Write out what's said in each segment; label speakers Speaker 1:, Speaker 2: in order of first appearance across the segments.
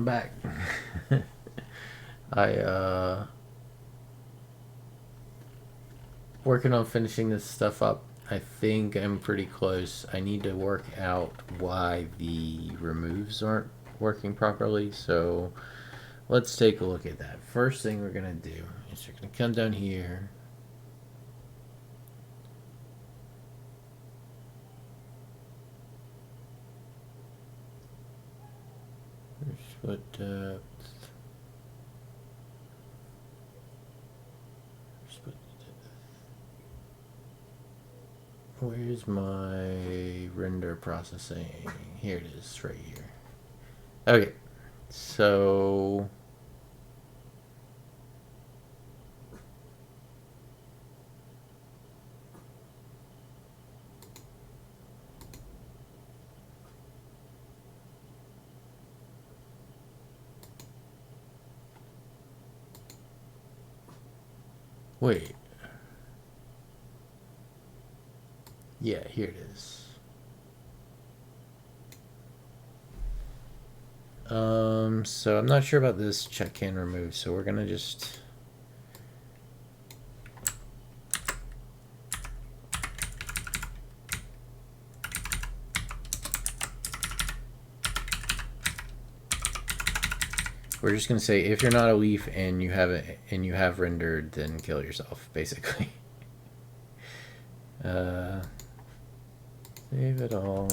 Speaker 1: I'm back. I working on finishing this stuff up. I think I'm pretty close. I need to work out why the removes aren't working properly, so let's take a look at that. First thing we're gonna do is we're gonna come down here. Split depth. Split depth. Where's my render processing? Here it is, right here. Okay, so wait. Yeah, here it is. So I'm not sure about this check can remove, so we're gonna just gonna say if you're not a leaf and you have it and you have rendered, then kill yourself, basically. Save it all.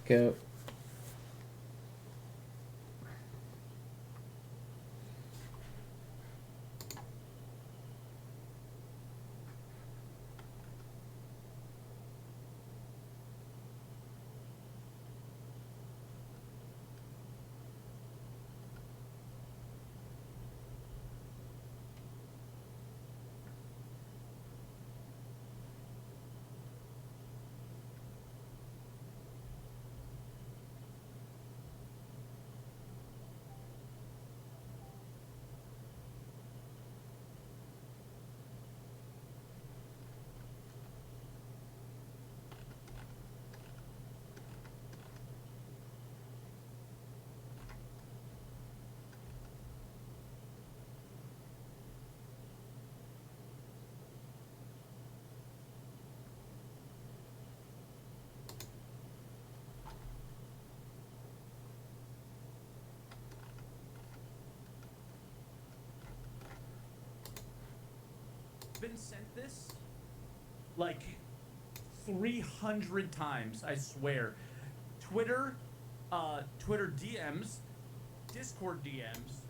Speaker 1: Go.
Speaker 2: Been sent this like 300 times, I swear. Twitter DMs, Discord DMs,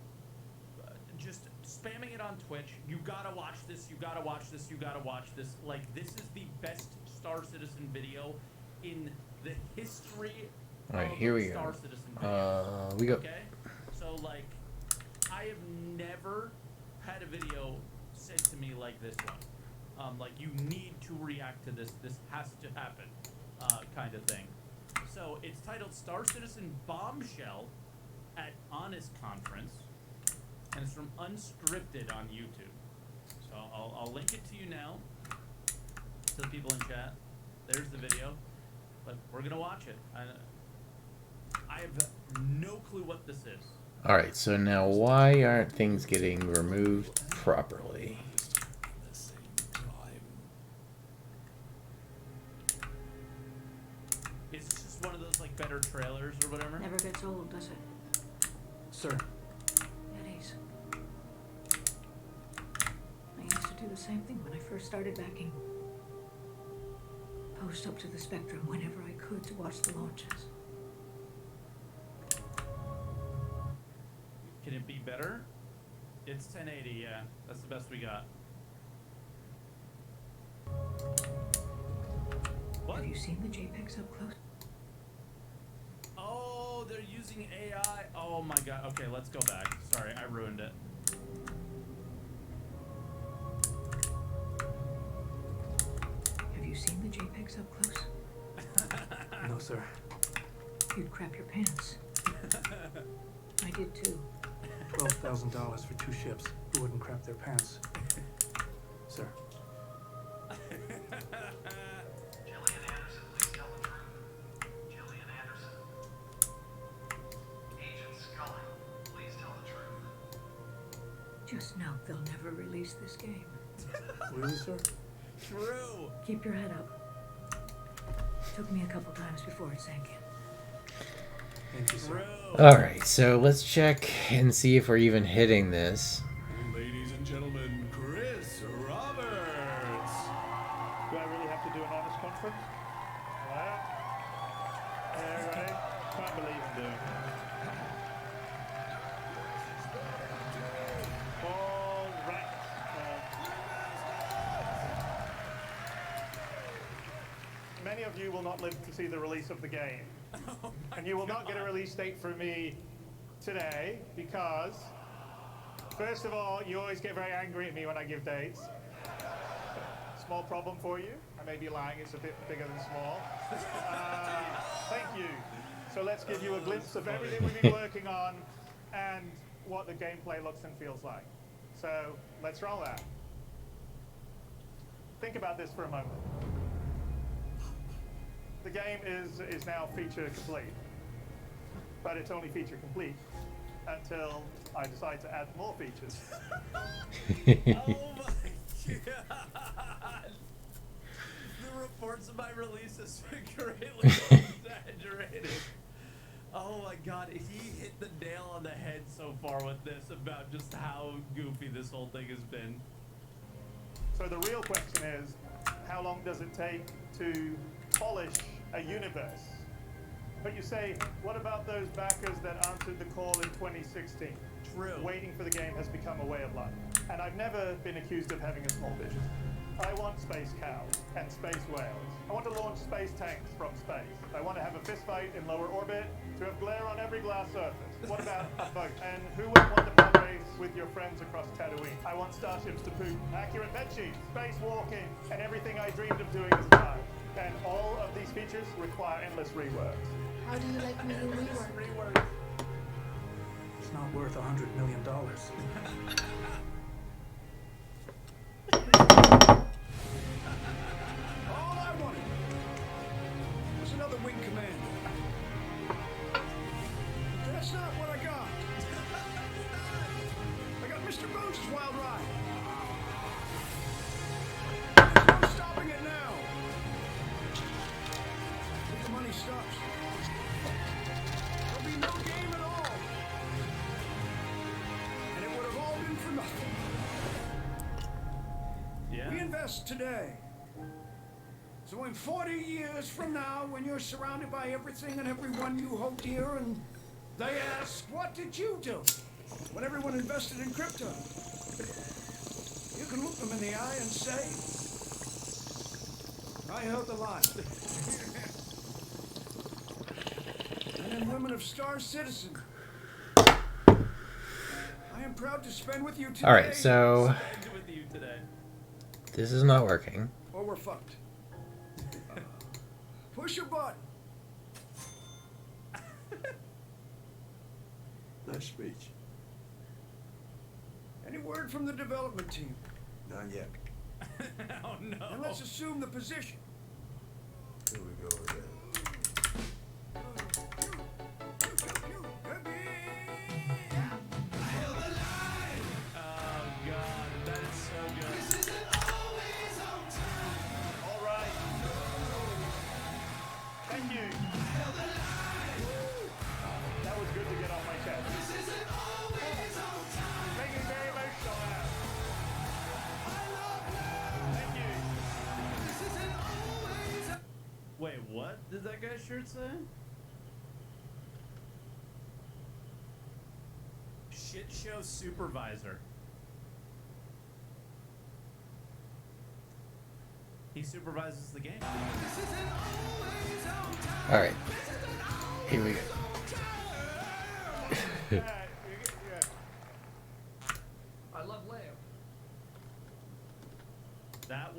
Speaker 2: just spamming it on Twitch. You gotta watch this, you gotta watch this, you gotta watch this. Like, this is the best Star Citizen video in the history
Speaker 1: Alright,
Speaker 2: of
Speaker 1: here we
Speaker 2: Star
Speaker 1: go.
Speaker 2: Citizen videos.
Speaker 1: We go.
Speaker 2: Okay? So, like, I have never had a video sent to me like this one. Like, you need to react to this. This has to happen, kind of thing. So it's titled Star Citizen Bombshell at Honest Conference, and it's from Unscripted on YouTube. So I'll link it to you now, to the people in chat. There's the video, but we're gonna watch it. I have no clue what this is.
Speaker 1: Alright, so now why aren't things getting removed properly?
Speaker 2: Is this just one of those like better trailers or whatever?
Speaker 3: Never gets old, does it?
Speaker 4: Sir.
Speaker 3: Eddies. I used to do the same thing when I first started backing. Post up to the Spectrum whenever I could to watch the launches.
Speaker 2: Can it be better? It's 1080, yeah. That's the best we got. What?
Speaker 3: Have you seen the JPEGs up close?
Speaker 2: Oh, they're using AI. Oh my god. Okay, let's go back. Sorry, I ruined it.
Speaker 3: Have you seen the JPEGs up close?
Speaker 4: No, sir.
Speaker 3: You'd crap your pants. I did too.
Speaker 4: $12,000 for 2 ships who wouldn't crap their pants. Sir.
Speaker 5: Gillian Anderson, please tell the truth. Gillian Anderson. Agent
Speaker 3: Just know they'll never release this game.
Speaker 4: Really, sir?
Speaker 2: True.
Speaker 3: Keep your head up. Took me a couple times before it sank in.
Speaker 4: Thank you, sir.
Speaker 2: True.
Speaker 1: All right, so let's check and see if we're even hitting this.
Speaker 5: Ladies and gentlemen, Chris Roberts.
Speaker 6: Do I really have to do an honest conference? Hello? Hey, everybody. Can't believe I'm doing this. All right. Many of you will not live to see the release of the game. And you will not get a release date from me today because, first of all, you always get very angry at me when I give dates. Small problem for you. I may be lying, it's a bit bigger than small. Thank you. So let's give you a glimpse of everything we've been working on and what the gameplay looks and feels like. So let's roll that. Think about this for a moment. The game is now feature complete, but it's only feature complete until I decide to add more features.
Speaker 2: Oh my god! The reports of my release has been greatly exaggerated. Oh my god, he hit the nail on the head so far with this about just how goofy this whole thing has been.
Speaker 6: So the real question is, how long does it take to polish a universe? But you say, what about those backers that answered the call in 2016?
Speaker 2: True.
Speaker 6: Waiting for the game has become a way of life. And I've never been accused of having a small vision. I want space cows and space whales. I want to launch space tanks from space. I want to have a fistfight in lower orbit, to have glare on every glass surface. What about a boat? And who wouldn't want to pod race with your friends across Tatooine? I want starships to poop, accurate bed sheets, spacewalking, and everything I dreamed of doing as a child. And all of these features require endless reworks.
Speaker 7: How do you like me to rework?
Speaker 6: Reworks.
Speaker 4: It's not worth $100 million.
Speaker 5: All I wanted was another wing commander. That's not what I got. I got Mr. Bones' wild ride. There's no stopping it now. If the money stops, there'll be no game at all. And it would have all been for nothing.
Speaker 2: Yeah.
Speaker 5: We invest today. So in 40 years from now, when you're surrounded by everything and everyone you hold dear, and they ask, what did you do? When everyone invested in crypto, you can look them in the eye and say, I held the line. Men and women of Star Citizen, I am proud to spend with you today.
Speaker 1: All right, so
Speaker 2: Spend with you today.
Speaker 1: this is not working.
Speaker 5: Or we're fucked. Push a button.
Speaker 8: Nice speech.
Speaker 5: Any word from the development team?
Speaker 8: Not yet.
Speaker 2: Oh no.
Speaker 5: And let's assume the position.
Speaker 8: Here we go again.
Speaker 2: Oh god, that is so good.
Speaker 6: All right. Thank you. That was good to get off my chest. Making me very emotional now. Thank you.
Speaker 2: Wait, what did that guy's shirt say? Shit show supervisor. He supervises the game.
Speaker 1: All right, here we go.
Speaker 6: Yeah.
Speaker 3: I love Leo.
Speaker 2: That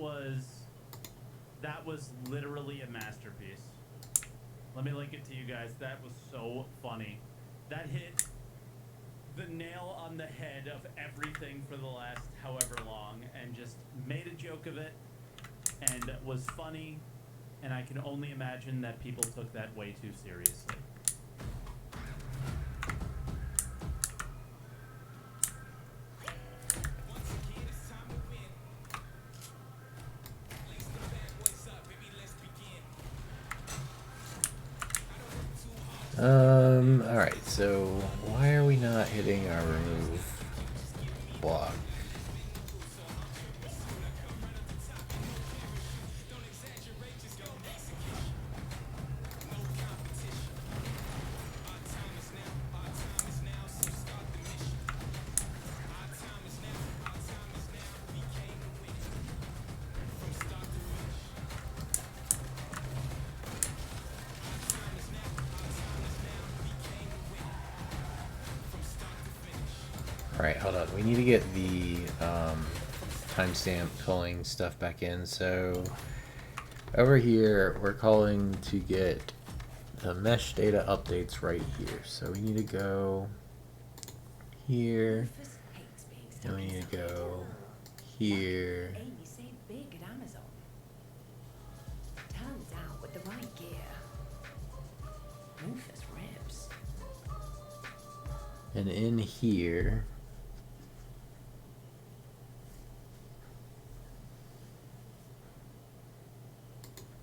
Speaker 2: was literally a masterpiece. Let me link it to you guys. That was so funny. That hit the nail on the head of everything for the last however long and just made a joke of it and was funny, and I can only imagine that people took that way too seriously.
Speaker 1: Alright, so why are we not hitting our remove block? Alright, hold on. We need to get the timestamp pulling stuff back in. So over here, we're calling to get the mesh data updates right here. So we need to go here, and we need to go here.
Speaker 9: Big at Amazon. Turns out with the right gear, Rufus ribs.
Speaker 1: And in here,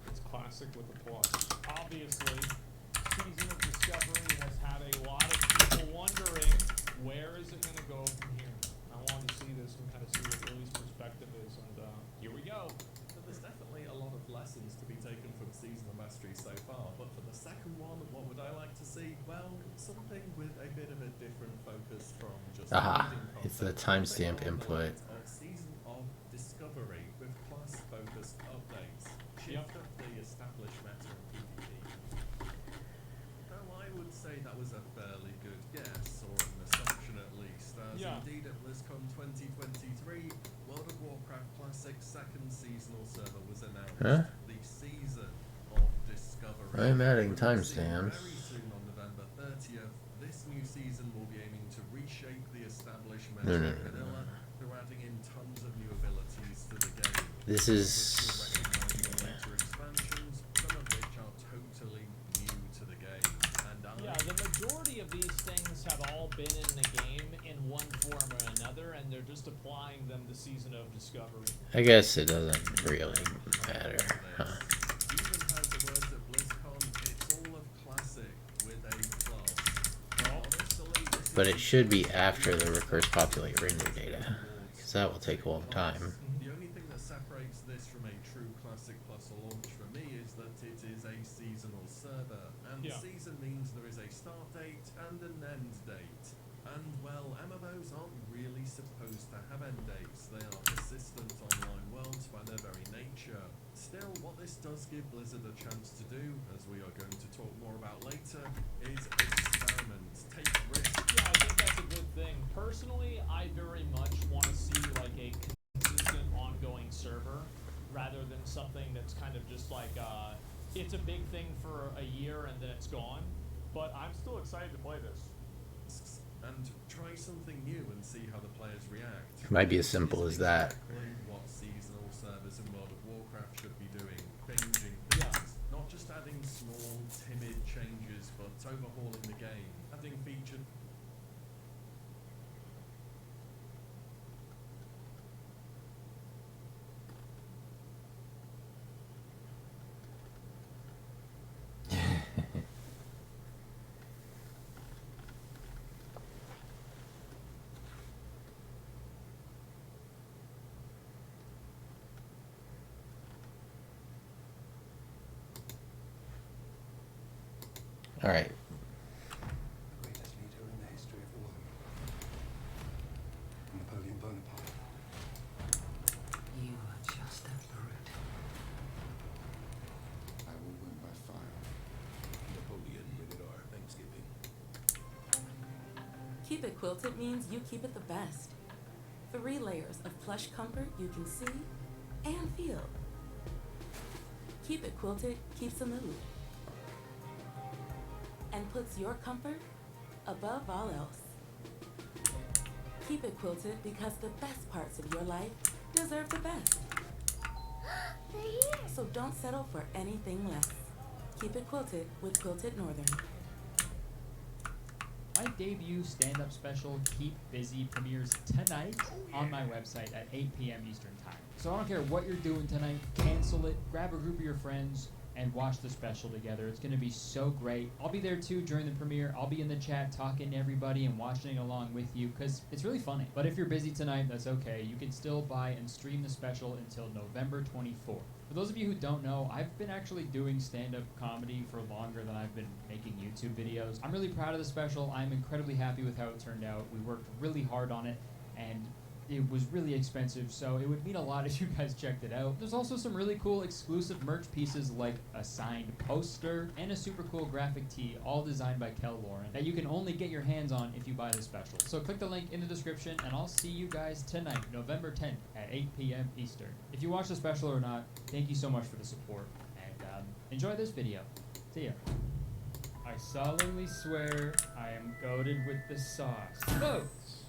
Speaker 6: It's classic with a plus. Obviously, Season of Discovery has had a lot of people wondering, where is it going to go from here? I wanted to see this and kind of see what Lily's perspective is, and here we go.
Speaker 10: So there's definitely a lot of lessons to be taken from Season of Mastery so far, but for the second one, what would I like to see? Well, something with a bit of a different focus from just
Speaker 1: aha,
Speaker 10: reading
Speaker 1: it's the
Speaker 10: content.
Speaker 1: timestamp
Speaker 10: They are
Speaker 1: input.
Speaker 10: the of Season of Discovery with class-focused updates. Shift up the established meta and PvP. Well, I would say that was a fairly good guess, or an assumption at least, as indeed at BlizzCon 2023, World of Warcraft Classic second seasonal server was announced.
Speaker 1: Huh?
Speaker 10: The Season of Discovery.
Speaker 1: I'm adding
Speaker 10: Releasing
Speaker 1: timestamps.
Speaker 10: very soon on November 30th. This new season will be aiming to reshape the established meta
Speaker 1: No.
Speaker 10: vanilla through adding in tons of new abilities to the game.
Speaker 1: This is
Speaker 10: Later expansions, some of which are totally new to the game. And
Speaker 6: Yeah, the majority of these things have all been in the game in one form or another, and they're just applying them to Season of Discovery.
Speaker 1: I guess it doesn't really matter. Huh.
Speaker 10: Even has the words at BlizzCon, it's all of classic with a plus. Honestly, this
Speaker 1: But
Speaker 10: is
Speaker 1: it should be after the recurse populate render data, because that will take a long time.
Speaker 10: The only thing that separates this from a true Classic Plus launch for me is that it is a seasonal server, and season means there is a start date and an end date. And well, MMOs aren't really supposed to have end dates. They are persistent online worlds by their very nature. Still, what this does give Blizzard a chance to do, as we are going to talk more about later, is experiment, take risks.
Speaker 6: Yeah, I think that's a good thing. Personally, I very much want to see like a consistent ongoing server rather than something that's kind of just like it's a big thing for a year and then it's gone. But I'm still excited to play this.
Speaker 10: And try something new and see how the players react.
Speaker 1: It might be as simple as that.
Speaker 10: Exactly what seasonal servers in World of Warcraft should be doing. Changing things. Not just adding small, timid changes, but overhauling the game. Adding featured
Speaker 1: All right.
Speaker 4: Greatest leader in the history of the world. Napoleon Bonaparte.
Speaker 9: You are just a brute.
Speaker 8: I will win by fire. Napoleon, rated R, Thanksgiving.
Speaker 11: Keep It Quilted means you keep it the best. 3 layers of plush comfort you can see and feel. Keep It Quilted keeps the mood and puts your comfort above all else. Keep It Quilted because the best parts of your life deserve the best.
Speaker 7: They're here.
Speaker 11: So don't settle for anything less. Keep It Quilted with Quilted Northern.
Speaker 12: My debut stand-up special, Keep Busy, premieres tonight on my website at 8 p.m. Eastern Time. So I don't care what you're doing tonight, cancel it, grab a group of your friends, and watch the special together. It's going to be so great. I'll be there too during the premiere. I'll be in the chat talking to everybody and watching it along with you because it's really funny. But if you're busy tonight, that's okay. You can still buy and stream the special until November 24th. For those of you who don't know, I've been actually doing stand-up comedy for longer than I've been making YouTube videos. I'm really proud of the special. I'm incredibly happy with how it turned out. We worked really hard on it, and it was really expensive, so it would mean a lot if you guys checked it out. There's also some really cool exclusive merch pieces like a signed poster and a super cool graphic tee, all designed by Kel Lauren, that you can only get your hands on if you buy the special. So click the link in the description, and I'll see you guys tonight, November 10th at 8 p.m. Eastern. If you watch the special or not, thank you so much for the support, and enjoy this video. See ya. I solemnly swear I am goated with the sauce. Folks!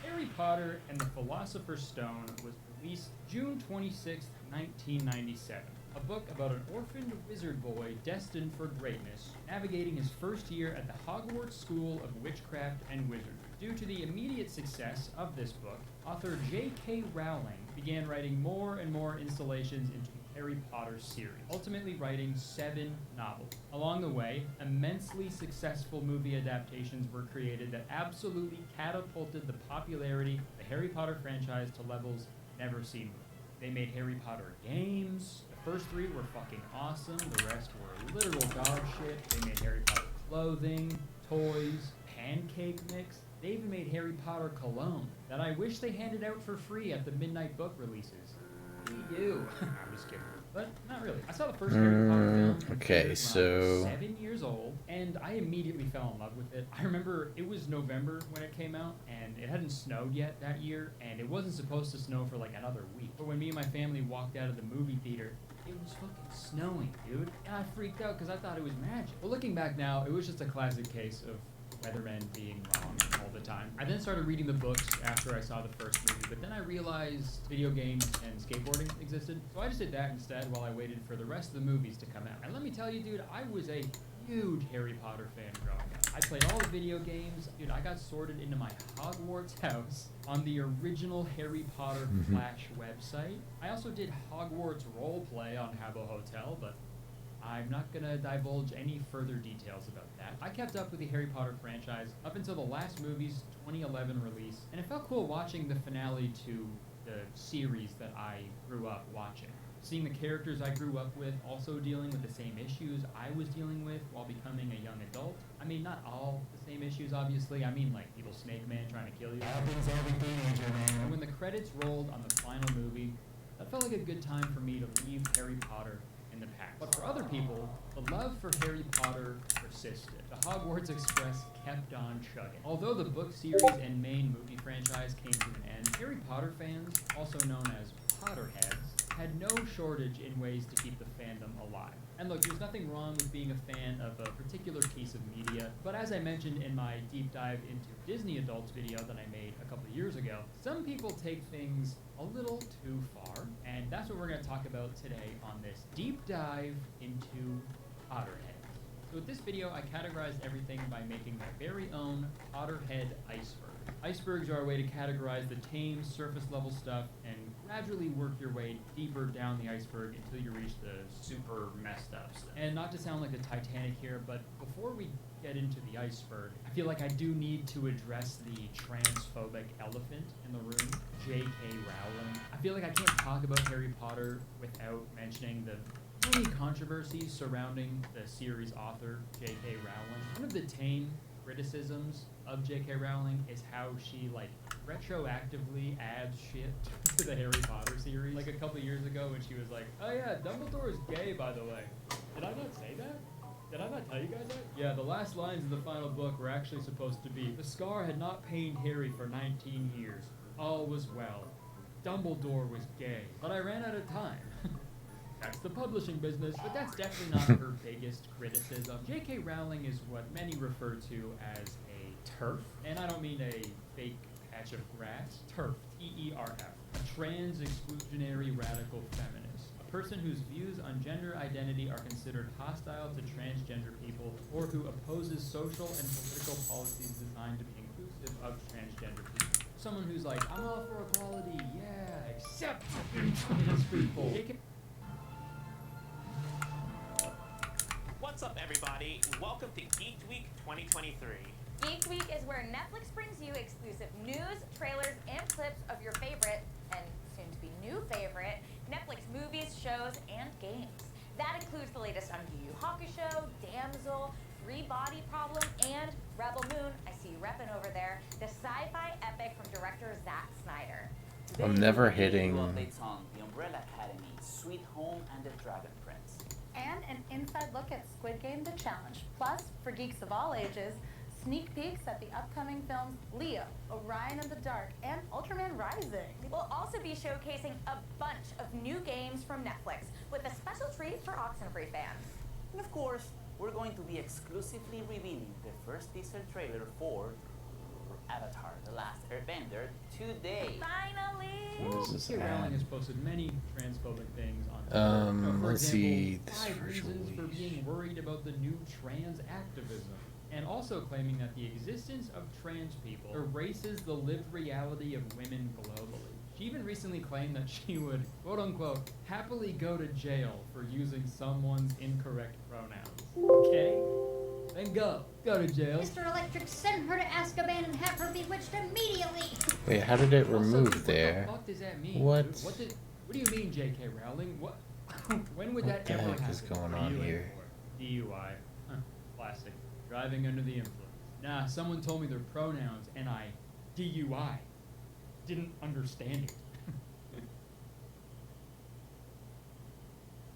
Speaker 12: Harry Potter and the Philosopher's Stone was released June 26, 1997. A book about an orphaned wizard boy destined for greatness, navigating his first year at the Hogwarts School of Witchcraft and Wizardry. Due to the immediate success of this book, author J.K. Rowling began writing more and more installations into the Harry Potter series, ultimately writing 7 novels. Along the way, immensely successful movie adaptations were created that absolutely catapulted the popularity of the Harry Potter franchise to levels never seen before. They made Harry Potter games. The first 3 were fucking awesome. The rest were literal dog shit. They made Harry Potter clothing, toys, pancake mix. They even made Harry Potter cologne that I wish they handed out for free at the midnight book releases. You. I'm just kidding. But not really. I saw the first Harry Potter film
Speaker 1: Okay,
Speaker 12: when I
Speaker 1: so
Speaker 12: was 7 years old, and I immediately fell in love with it. I remember it was November when it came out, and it hadn't snowed yet that year, and it wasn't supposed to snow for like another week. But when me and my family walked out of the movie theater, it was fucking snowing, dude. And I freaked out because I thought it was magic. But looking back now, it was just a classic case of weathermen being wrong all the time. I then started reading the books after I saw the first movie, but then I realized video games and skateboarding existed. So I just did that instead while I waited for the rest of the movies to come out. And let me tell you, dude, I was a huge Harry Potter fan growing up. I played all the video games. Dude, I got sorted into my Hogwarts house on the original Harry Potter Flash website. I also did Hogwarts roleplay on Habbo Hotel, but I'm not gonna divulge any further details about that. I kept up with the Harry Potter franchise up until the last movie's 2011 release, and it felt cool watching the finale to the series that I grew up watching. Seeing the characters I grew up with also dealing with the same issues I was dealing with while becoming a young adult. I mean, not all the same issues, obviously. I mean, like evil Snake Man trying to kill you. Happens every teenager, man. And when the credits rolled on the final movie, that felt like a good time for me to leave Harry Potter in the past. But for other people, the love for Harry Potter persisted. The Hogwarts Express kept on chugging. Although the book series and main movie franchise came to an end, Harry Potter fans, also known as Potterheads, had no shortage in ways to keep the fandom alive. And look, there's nothing wrong with being a fan of a particular piece of media, but as I mentioned in my deep dive into Disney Adults video that I made a couple of years ago, some people take things a little too far, and that's what we're going to talk about today on this deep dive into Potterheads. So with this video, I categorized everything by making my very own Potterhead iceberg. Icebergs are a way to categorize the tame, surface-level stuff and gradually work your way deeper down the iceberg until you reach the super messed up stuff. And not to sound like the Titanic here, but before we get into the iceberg, I feel like I do need to address the transphobic elephant in the room, J.K. Rowling. I feel like I can't talk about Harry Potter without mentioning the many controversies surrounding the series author, J.K. Rowling. One of the tame criticisms of J.K. Rowling is how she like retroactively adds shit to the Harry Potter series. Like a couple years ago when she was like, oh yeah, Dumbledore is gay, by the way. Did I not say that? Did I not tell you guys that? Yeah, the last lines of the final book were actually supposed to be, the scar had not pained Harry for 19 years. All was well. Dumbledore was gay. But I ran out of time. That's the publishing business, but that's definitely not her biggest criticism. J.K. Rowling is what many refer to as a TERF, and I don't mean a fake patch of grass. TERF, T-E-R-F, a trans-exclusionary radical feminist, a person whose views on gender identity are considered hostile to transgender people, or who opposes social and political policies designed to be inclusive of transgender people. Someone who's like, I'm all for equality, yeah, except fucking trans people.
Speaker 13: What's up, everybody? Welcome to Geek Week 2023.
Speaker 14: Geek Week is where Netflix brings you exclusive news, trailers, and clips of your favorite, and soon-to-be new favorite, Netflix movies, shows, and games. That includes the latest on Yu Yu Hakusho, Damsel, Three Body Problem, and Rebel Moon, I see you repping over there, the sci-fi epic from director Zack Snyder.
Speaker 1: I'm never hitting.
Speaker 15: Updates on The Umbrella Academy, Sweet Home, and The Dragon Prince.
Speaker 16: And an inside look at Squid Game The Challenge. Plus, for geeks of all ages, sneak peeks at the upcoming films Leo, Orion in the Dark, and Ultraman Rising.
Speaker 14: We'll also be showcasing a bunch of new games from Netflix with a special treat for Oxenfree fans.
Speaker 15: And of course, we're going to be exclusively revealing the first teaser trailer for Avatar: The Last Airbender today.
Speaker 14: Finally!
Speaker 1: What is this
Speaker 12: J.K. Rowling
Speaker 1: ad?
Speaker 12: has posted many transphobic things on Twitter. For
Speaker 1: Let's
Speaker 12: example,
Speaker 1: see this
Speaker 12: 5
Speaker 1: virtual
Speaker 12: reasons for being worried about the new trans activism. And also claiming that the existence of trans people erases the lived reality of women globally. She even recently claimed that she would, quote unquote, happily go to jail for using someone's incorrect pronouns. Okay? Then go. Go to jail.
Speaker 17: Mr. Electric, send her to Azkaban and have her bewitched immediately.
Speaker 1: Wait, how did it
Speaker 12: Also,
Speaker 1: remove
Speaker 12: dude,
Speaker 1: there?
Speaker 12: What the fuck does that mean?
Speaker 1: What?
Speaker 12: Dude? What do you mean, J.K. Rowling? What? When would
Speaker 1: What
Speaker 12: that
Speaker 1: the
Speaker 12: ever
Speaker 1: heck
Speaker 12: happen?
Speaker 1: is going
Speaker 12: What are
Speaker 1: on
Speaker 12: you in
Speaker 1: here?
Speaker 12: for? DUI. Huh. Classic. Driving under the influence. Nah, someone told me their pronouns and I DUI. Didn't understand it.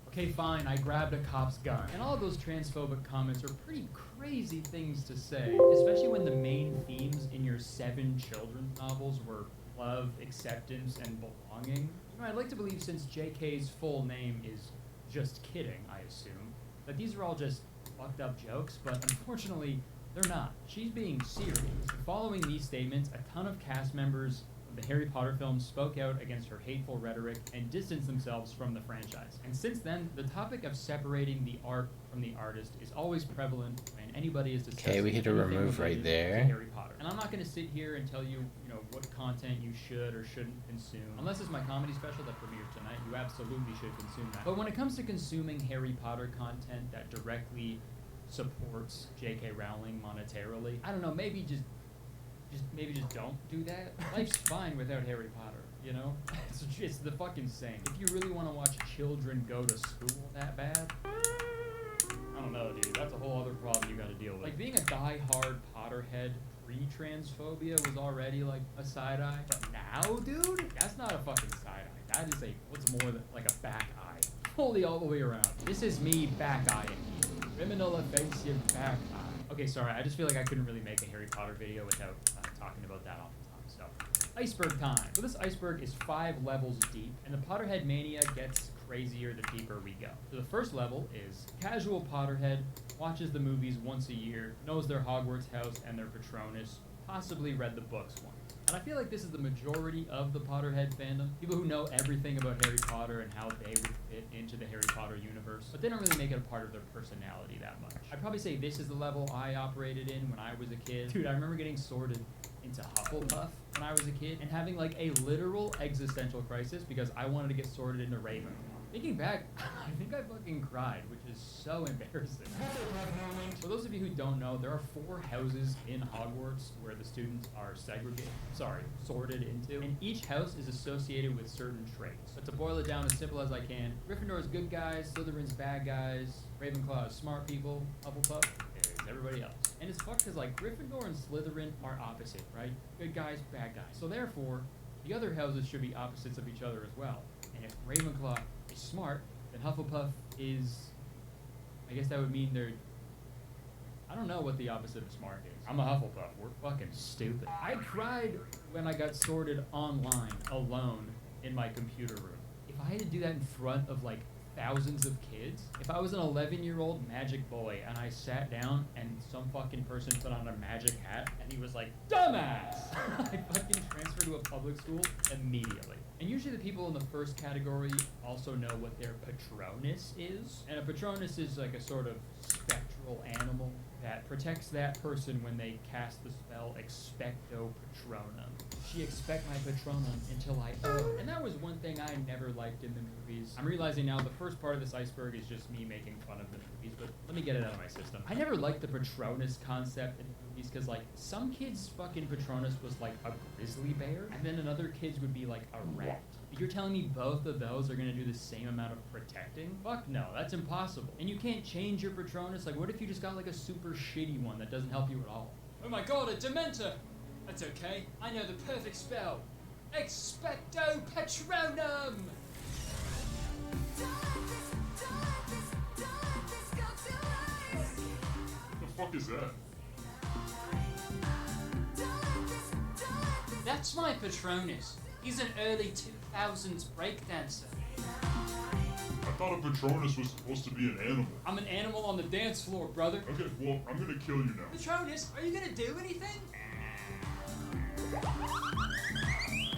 Speaker 12: Okay, fine, I grabbed a cop's gun. And all of those transphobic comments are pretty crazy things to say, especially when the main themes in your 7 children's novels were love, acceptance, and belonging. You know, I'd like to believe, since JK's full name is Just Kidding, I assume, that these are all just fucked up jokes, but unfortunately, they're not. She's being serious. Following these statements, a ton of cast members of the Harry Potter films spoke out against her hateful rhetoric and distanced themselves from the franchise. And since then, the topic of separating the art from the artist is always prevalent when anybody is discussing
Speaker 1: Okay, we hit a
Speaker 12: anything
Speaker 1: remove right
Speaker 12: related to
Speaker 1: there.
Speaker 12: Harry Potter. And I'm not going to sit here and tell you, what content you should or shouldn't consume. Unless it's my comedy special that premiered tonight, you absolutely should consume that. But when it comes to consuming Harry Potter content that directly supports J.K. Rowling monetarily, I don't know, maybe just don't do that. Life's fine without Harry Potter, you know? It's the fucking same. If you really want to watch children go to school that bad, I don't know, dude. That's a whole other problem you gotta deal with. Like, being a die-hard Potterhead pre-transphobia was already, like, a side-eye. But now, dude, that's not a fucking side-eye. That is what's more than, like, a back eye. Fully all the way around. This is me back-eyeing you. Criminal offensive back eye. Okay, sorry, I just feel like I couldn't really make a Harry Potter video without talking about that all the time. So, iceberg time. So this iceberg is 5 levels deep, and the Potterhead mania gets crazier the deeper we go. So the first level is casual Potterhead, watches the movies once a year, knows their Hogwarts house and their Patronus, possibly read the books once. And I feel like this is the majority of the Potterhead fandom. People who know everything about Harry Potter and how they would fit into the Harry Potter universe, but they don't really make it a part of their personality that much. I'd probably say this is the level I operated in when I was a kid. Dude, I remember getting sorted into Hufflepuff when I was a kid and having like a literal existential crisis because I wanted to get sorted into Ravenclaw. Thinking back, I think I fucking cried, which is so embarrassing. For those of you who don't know, there are 4 houses in Hogwarts where the students are sorted into, and each house is associated with certain traits. But to boil it down as simple as I can, Gryffindor is good guys, Slytherin's bad guys, Ravenclaw is smart people, Hufflepuff is everybody else. And it's fucked because like Gryffindor and Slytherin are opposite, right? Good guys, bad guys. So therefore, the other houses should be opposites of each other as well. And if Ravenclaw is smart, then Hufflepuff is, I guess that would mean they're, I don't know what the opposite of smart is. I'm a Hufflepuff. We're fucking stupid. I cried when I got sorted online, alone, in my computer room. If I had to do that in front of like thousands of kids, if I was an 11-year-old magic boy and I sat down and some fucking person put on a magic hat and he was like, dumbass! I fucking transferred to a public school immediately. And usually the people in the first category also know what their Patronus is. And a Patronus is like a sort of spectral animal that protects that person when they cast the spell Expecto Patronum. She expect my Patronum until I and that was one thing I never liked in the movies. I'm realizing now the first part of this iceberg is just me making fun of the movies, but let me get it out of my system. I never liked the Patronus concept in movies because, like, some kids' fucking Patronus was like a grizzly bear, and then another kid's would be like a rat. You're telling me both of those are gonna do the same amount of protecting? Fuck no, that's impossible. And you can't change your Patronus. Like, what if you just got like a super shitty one that doesn't help you at all? Oh my god, a Dementor! That's okay, I know the perfect spell. Expecto Patronum!
Speaker 18: The fuck is that?
Speaker 19: That's my Patronus. He's an early 2000s breakdancer.
Speaker 18: I thought a Patronus was supposed to be an animal.
Speaker 19: I'm an animal on the dance floor, brother.
Speaker 18: Okay, well, I'm gonna kill you now.
Speaker 19: Patronus, are you gonna do anything?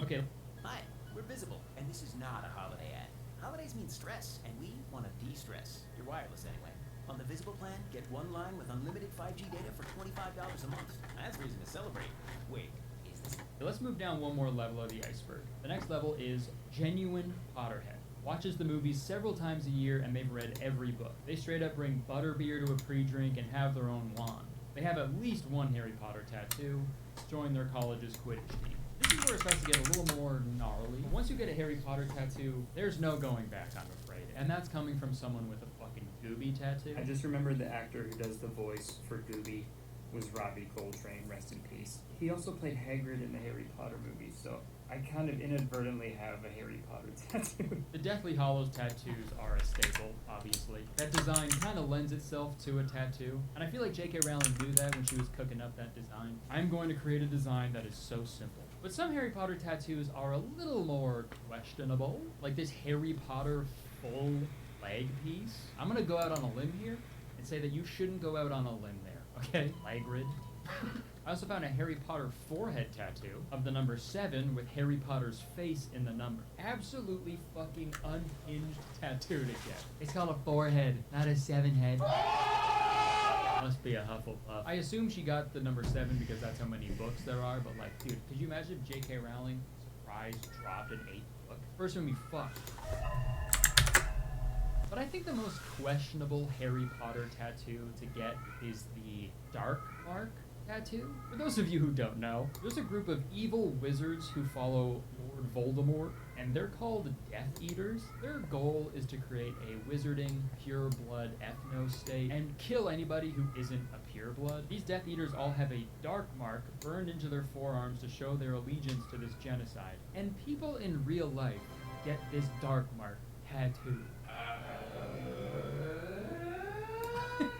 Speaker 12: Okay.
Speaker 20: Hi, we're Visible, and this is not a holiday ad. Holidays mean stress, and we want to de-stress. You're wireless anyway. On the Visible plan, get one line with unlimited 5G data for $25 a month. That's reason to celebrate. Wait, is this...
Speaker 12: Let's move down one more level of the iceberg. The next level is genuine Potterhead. Watches the movies several times a year, and they've read every book. They straight up bring butterbeer to a pre-drink and have their own wand. They have at least one Harry Potter tattoo, join their college's Quidditch team. This is where it starts to get a little more gnarly. But once you get a Harry Potter tattoo, there's no going back, I'm afraid. And that's coming from someone with a fucking Gooby tattoo.
Speaker 21: I just remembered the actor who does the voice for Gooby was Robbie Coltrane, rest in peace. He also played Hagrid in the Harry Potter movies, so I kind of inadvertently have a Harry Potter tattoo.
Speaker 12: The Deathly Hallows tattoos are a staple, obviously. That design kind of lends itself to a tattoo, and I feel like J.K. Rowling knew that when she was cooking up that design. I'm going to create a design that is so simple. But some Harry Potter tattoos are a little more questionable, like this Harry Potter full leg piece. I'm gonna go out on a limb here and say that you shouldn't go out on a limb there, okay? Legrid. I also found a Harry Potter forehead tattoo of the number 7 with Harry Potter's face in the number. Absolutely fucking unhinged tattoo to get. It's called a forehead, not a 7 head. Must be a Hufflepuff. I assume she got the number 7 because that's how many books there are, but like, dude, could you imagine if J.K. Rowling surprise dropped an 8th book? First one would be fucked. But I think the most questionable Harry Potter tattoo to get is the Dark Mark tattoo. For those of you who don't know, there's a group of evil wizards who follow Lord Voldemort, and they're called Death Eaters. Their goal is to create a wizarding, pure blood ethno state and kill anybody who isn't a pureblood. These Death Eaters all have a dark mark burned into their forearms to show their allegiance to this genocide. And people in real life get this dark mark tattooed.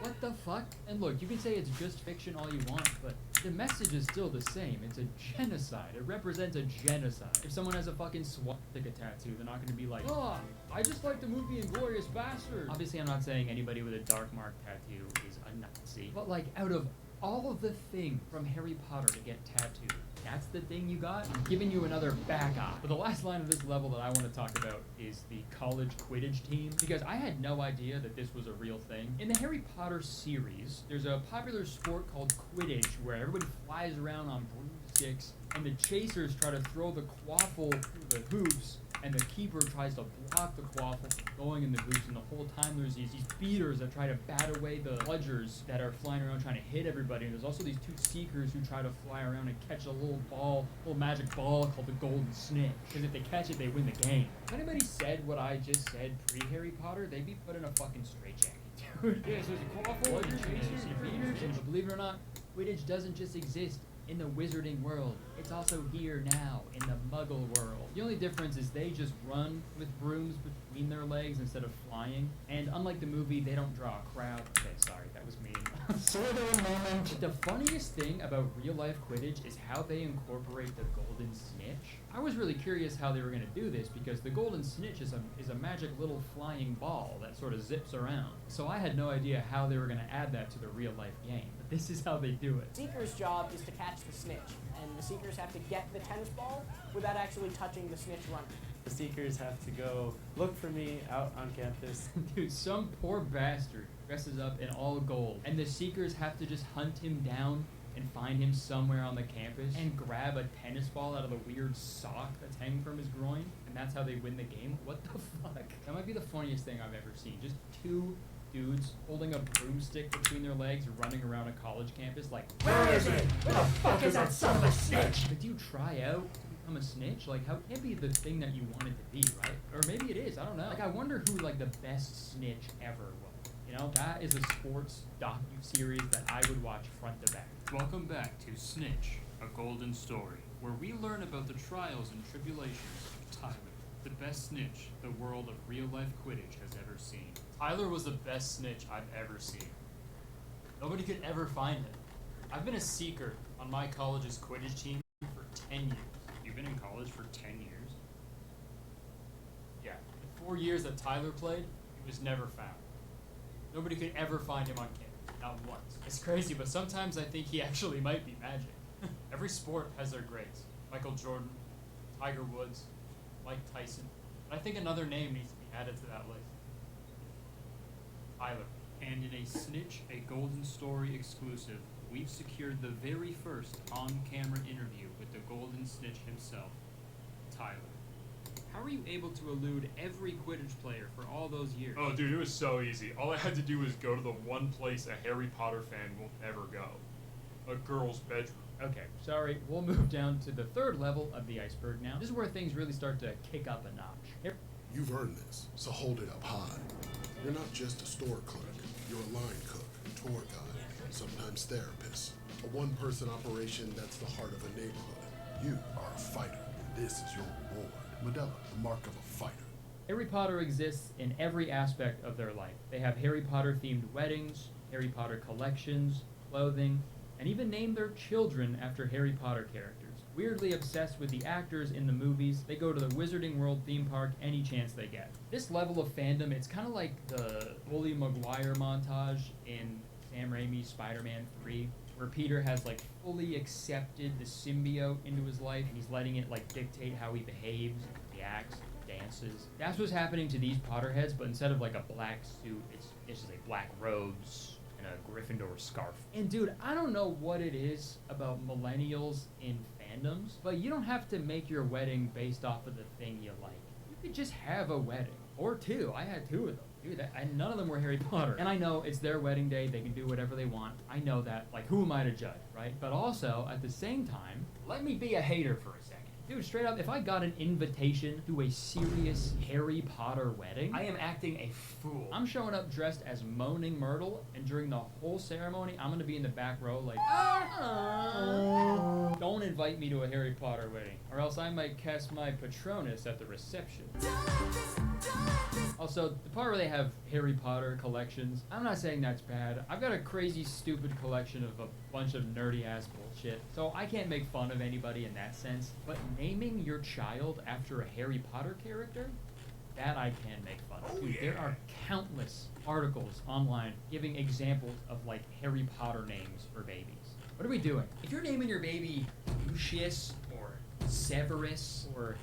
Speaker 12: What the fuck? And look, you can say it's just fiction all you want, but the message is still the same. It's a genocide. It represents a genocide. If someone has a fucking swastika tattoo, they're not going to be like, oh, I just like the movie Inglourious Basterds. Obviously, I'm not saying anybody with a dark mark tattoo is a Nazi, but like, out of all of the things from Harry Potter to get tattooed, that's the thing you got? I'm giving you another back eye. But the last line of this level that I want to talk about is the college Quidditch team, because I had no idea that this was a real thing. In the Harry Potter series, there's a popular sport called Quidditch where everybody flies around on broomsticks and the chasers try to throw the quaffle through the hoops, and the keeper tries to block the quaffle from going in the hoops, and the whole time there's these beaters that try to bat away the bludgers that are flying around trying to hit everybody, and there's also these 2 seekers who try to fly around and catch a little magic ball called the golden snitch, because if they catch it, they win the game. If anybody said what I just said pre-Harry Potter, they'd be put in a fucking straitjacket. Dude, yes, there's a quaffle, and chasers, and beaters, and believe it or not, Quidditch doesn't just exist in the wizarding world. It's also here now in the muggle world. The only difference is they just run with brooms between their legs instead of flying. And unlike the movie, they don't draw a crowd. Okay, sorry, that was mean. But the funniest thing about real life Quidditch is how they incorporate the golden snitch. I was really curious how they were going to do this because the golden snitch is a magic little flying ball that sort of zips around. So I had no idea how they were going to add that to the real life game. But this is how they do it.
Speaker 22: Seeker's job is to catch the snitch, and the Seekers have to get the tennis ball without actually touching the snitch runner.
Speaker 5: The Seekers have to go look for me out on campus.
Speaker 12: Dude, some poor bastard dresses up in all gold, and the Seekers have to just hunt him down and find him somewhere on the campus and grab a tennis ball out of the weird sock that's hanging from his groin, and that's how they win the game. What the fuck? That might be the funniest thing I've ever seen. Just two dudes holding a broomstick between their legs running around a college campus like,
Speaker 22: Where is it? Where the fuck is that son of a snitch?
Speaker 12: But do you try out to become a snitch? Like, how it can't be the thing that you wanted to be, right? Or maybe it is, I don't know. Like, I wonder who, like, the best snitch ever was. You know, that is a sports docu-series that I would watch front to back.
Speaker 23: Welcome back to Snitch, a golden story, where we learn about the trials and tribulations of Tyler, the best snitch the world of real-life Quidditch has ever seen.
Speaker 24: Tyler was the best snitch I've ever seen. Nobody could ever find him. I've been a seeker on my college's Quidditch team for 10 years.
Speaker 23: You've been in college for 10 years?
Speaker 24: Yeah, the 4 years that Tyler played, he was never found. Nobody could ever find him on campus, not once. It's crazy, but sometimes I think he actually might be magic. Every sport has their greats. Michael Jordan, Tiger Woods, Mike Tyson. But I think another name needs to be added to that list. Tyler.
Speaker 23: And in a Snitch, a Golden Story exclusive, we've secured the very first on-camera interview with the Golden Snitch himself, Tyler. How were you able to elude every Quidditch player for all those years?
Speaker 24: Oh, dude, it was so easy. All I had to do was go to the one place a Harry Potter fan will never go. A girl's bedroom.
Speaker 12: Okay, sorry, we'll move down to the third level of the iceberg now. This is where things really start to kick up a notch.
Speaker 8: You've earned this, so hold it up high. You're not just a store clerk. You're a line cook, tour guide, sometimes therapist. A one-person operation that's the heart of a neighborhood. You are a fighter, and this is your reward. Medela, the mark of a fighter.
Speaker 12: Harry Potter exists in every aspect of their life. They have Harry Potter-themed weddings, Harry Potter collections, clothing, and even name their children after Harry Potter characters. Weirdly obsessed with the actors in the movies, they go to the Wizarding World theme park any chance they get. This level of fandom, it's kind of like the Wooly Maguire montage in Sam Raimi's Spider-Man 3, where Peter has like fully accepted the symbiote into his life, and he's letting it like dictate how he behaves, reacts, dances. That's what's happening to these Potterheads, but instead of like a black suit, it's just like black robes and a Gryffindor scarf. And dude, I don't know what it is about millennials in fandoms, but you don't have to make your wedding based off of the thing you like. You could just have a wedding. Or two. I had two of them. Dude, and none of them were Harry Potter. And I know it's their wedding day. They can do whatever they want. I know that. Like, who am I to judge, right? But also, at the same time, let me be a hater for a second. Dude, straight up, if I got an invitation to a serious Harry Potter wedding, I am acting a fool. I'm showing up dressed as Moaning Myrtle, and during the whole ceremony, I'm gonna be in the back row like, don't invite me to a Harry Potter wedding, or else I might cast my Patronus at the reception. Also, the part where they have Harry Potter collections, I'm not saying that's bad. I've got a crazy, stupid collection of a bunch of nerdy-ass bullshit, so I can't make fun of anybody in that sense. But naming your child after a Harry Potter character, that I can make fun of. Dude, there are countless articles online giving examples of, like, Harry Potter names for babies. What are we doing? If you're naming your baby Lucius, or Severus, or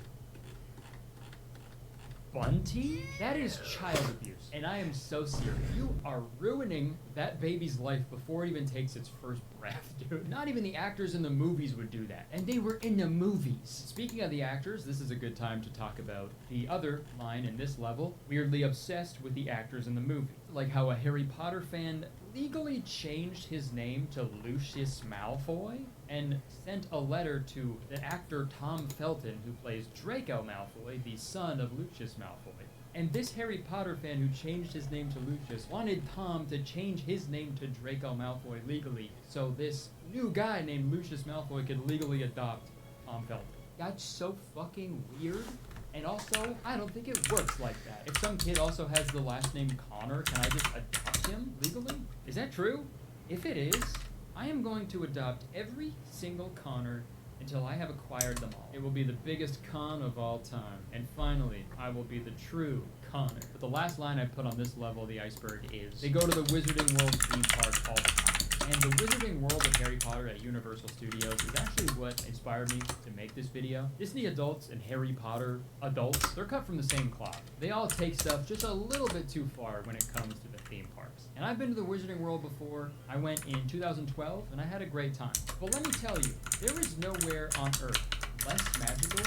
Speaker 12: Bunty? That is child abuse, and I am so serious. You are ruining that baby's life before it even takes its first breath, dude. Not even the actors in the movies would do that, and they were in the movies. Speaking of the actors, this is a good time to talk about the other line in this level, weirdly obsessed with the actors in the movie. Like how a Harry Potter fan legally changed his name to Lucius Malfoy and sent a letter to the actor Tom Felton, who plays Draco Malfoy, the son of Lucius Malfoy. And this Harry Potter fan who changed his name to Lucius wanted Tom to change his name to Draco Malfoy legally, so this new guy named Lucius Malfoy could legally adopt Tom Felton. That's so fucking weird. And also, I don't think it works like that. If some kid also has the last name Connor, can I just adopt him legally? Is that true? If it is, I am going to adopt every single Connor until I have acquired them all. It will be the biggest con of all time. And finally, I will be the true Connor. But the last line I put on this level of the iceberg is, they go to the Wizarding World theme park all the time. And the Wizarding World of Harry Potter at Universal Studios is actually what inspired me to make this video. Disney adults and Harry Potter adults, they're cut from the same cloth. They all take stuff just a little bit too far when it comes to the theme parks. And I've been to the Wizarding World before. I went in 2012 and I had a great time. But let me tell you, there is nowhere on earth less magical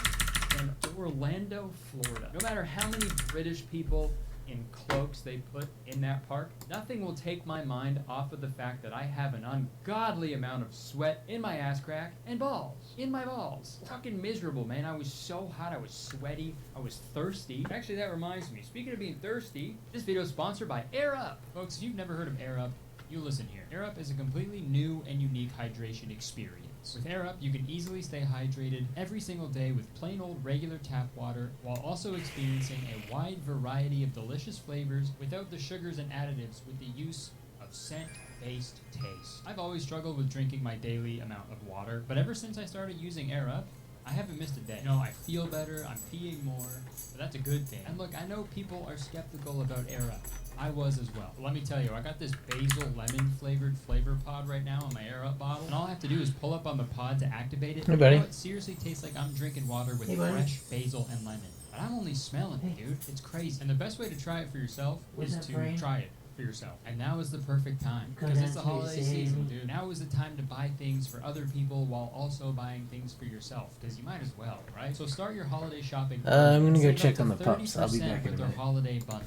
Speaker 12: than Orlando, Florida. No matter how many British people in cloaks they put in that park, nothing will take my mind off of the fact that I have an ungodly amount of sweat in my ass crack and balls. In my balls. Fucking miserable, man. I was so hot, I was sweaty, I was thirsty. Actually, that reminds me, speaking of being thirsty, this video is sponsored by Air Up. Folks, if you've never heard of Air Up, you listen here. Air Up is a completely new and unique hydration experience. With Air Up, you can easily stay hydrated every single day with plain old regular tap water, while also experiencing a wide variety of delicious flavors without the sugars and additives, with the use of scent-based taste. I've always struggled with drinking my daily amount of water, but ever since I started using Air Up, I haven't missed a day. You know, I feel better, I'm peeing more, but that's a good thing. And look, I know people are skeptical about Air Up. I was as well. But let me tell you, I got this basil lemon flavored flavor pod right now in my Air Up bottle, and all I have to do is pull up on the pod to activate it.
Speaker 1: Hey, buddy.
Speaker 12: You know, it seriously tastes like I'm drinking water with
Speaker 1: Hey, buddy.
Speaker 12: fresh basil and lemon. But I'm only smelling it, dude. It's crazy. And the best way to try it for yourself
Speaker 1: What's
Speaker 12: is
Speaker 1: that
Speaker 12: to
Speaker 1: frame?
Speaker 12: try it for yourself. And now is the perfect time,
Speaker 1: Come
Speaker 12: because
Speaker 1: down
Speaker 12: it's the
Speaker 1: to your
Speaker 12: holiday
Speaker 1: city.
Speaker 12: season, dude. Now is the time to buy things for other people while also buying things for yourself, because you might as well, right? So start your holiday shopping.
Speaker 1: I'm gonna go
Speaker 12: Save up
Speaker 1: check
Speaker 12: to
Speaker 1: on the pups. I'll be
Speaker 12: 30%
Speaker 1: back in a
Speaker 12: with their
Speaker 1: minute.
Speaker 12: holiday bundle.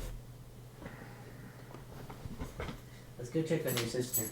Speaker 1: Let's go check on your sister.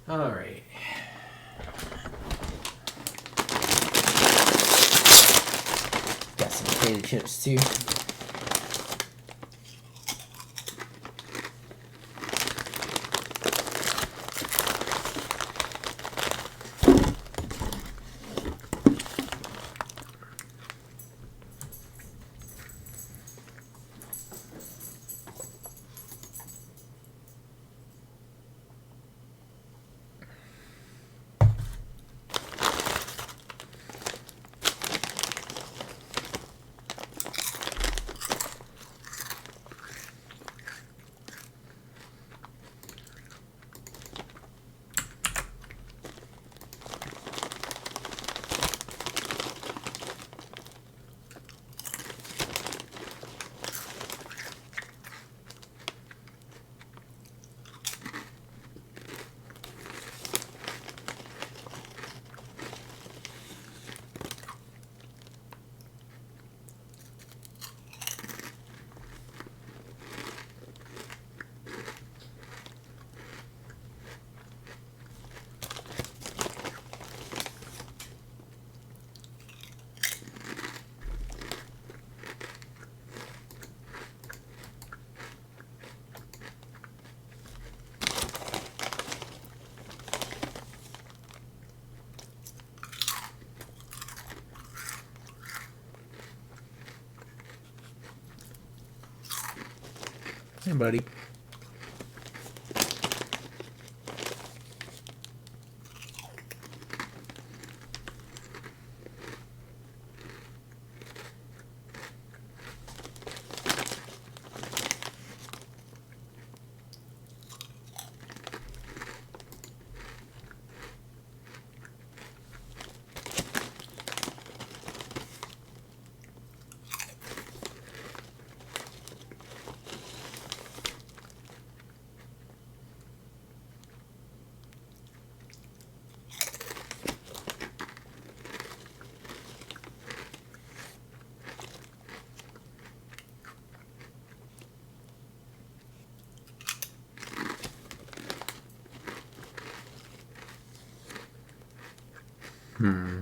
Speaker 1: All right. Got some potato chips too. Hey, buddy. Hmm.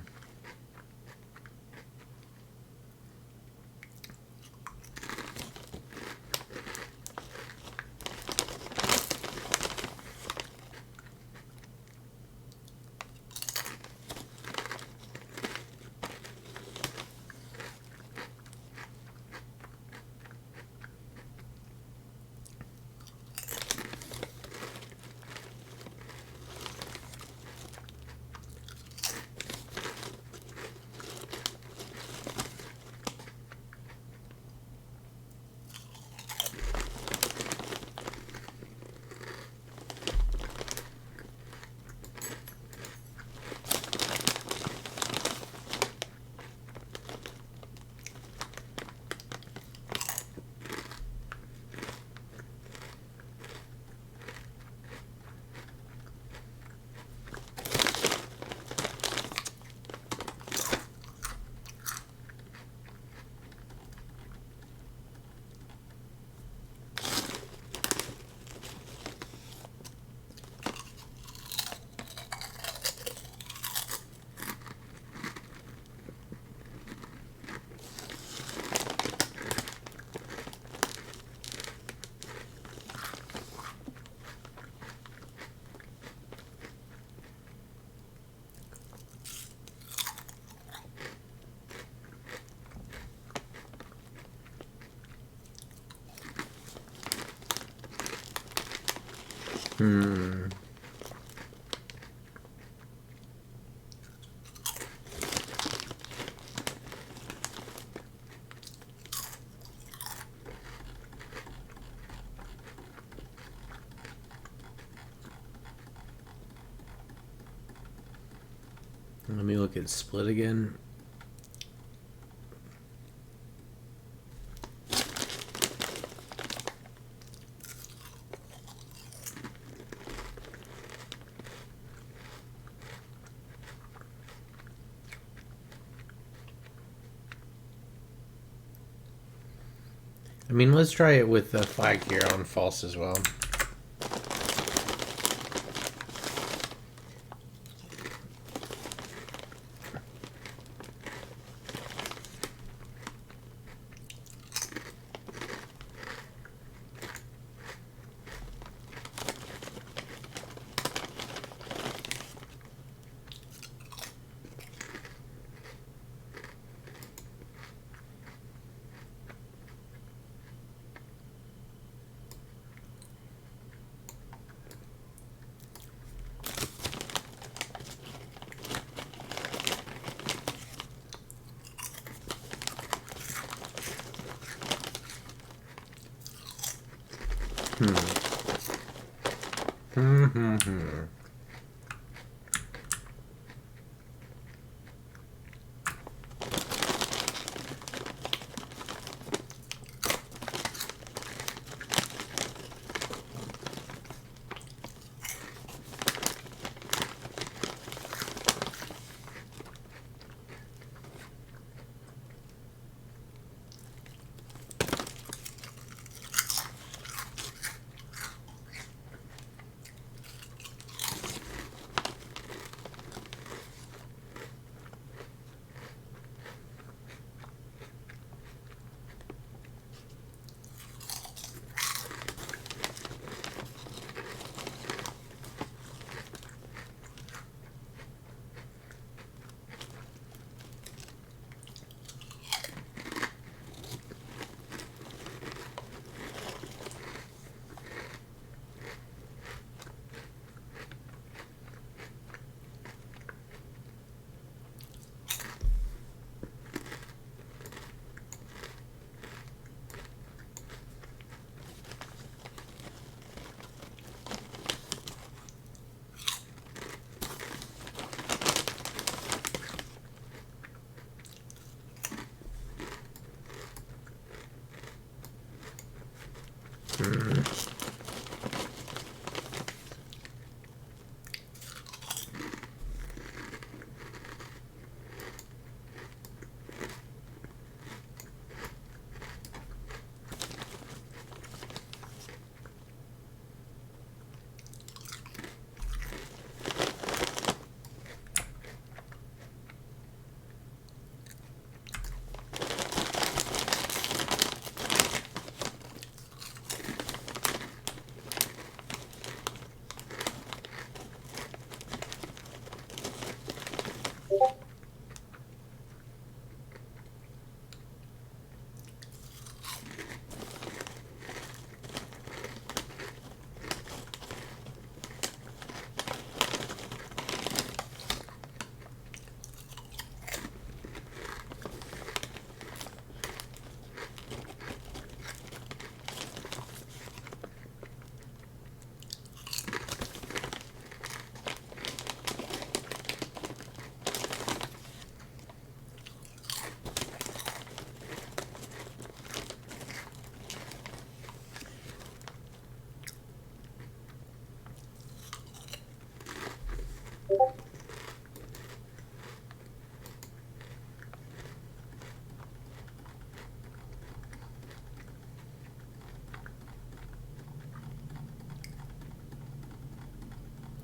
Speaker 1: Hmm. Let me look at split again. I mean, let's try it with the flag here on false as well.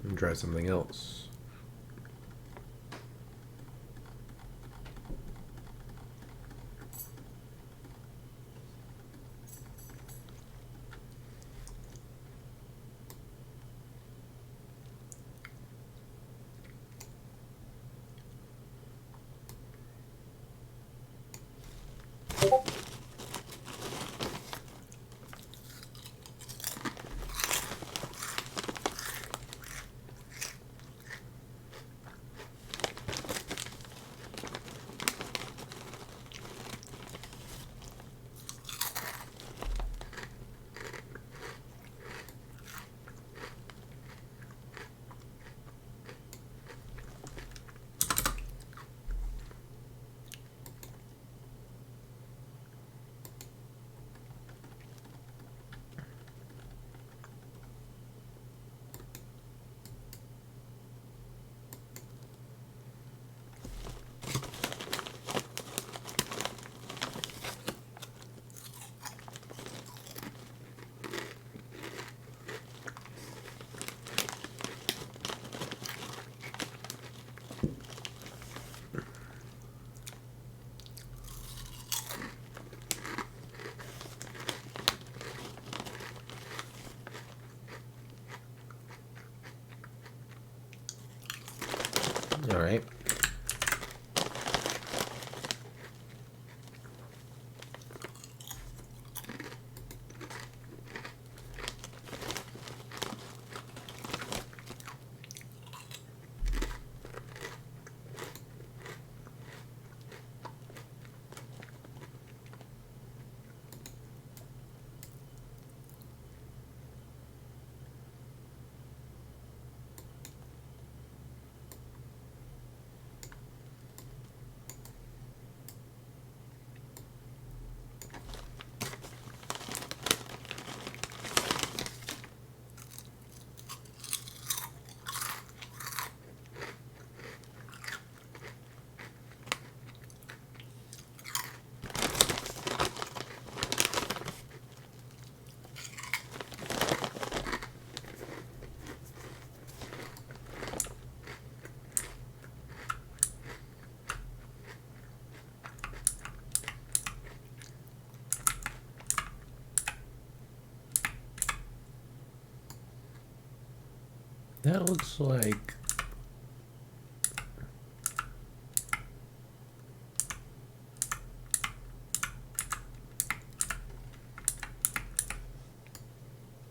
Speaker 1: And try something else. All right. That looks like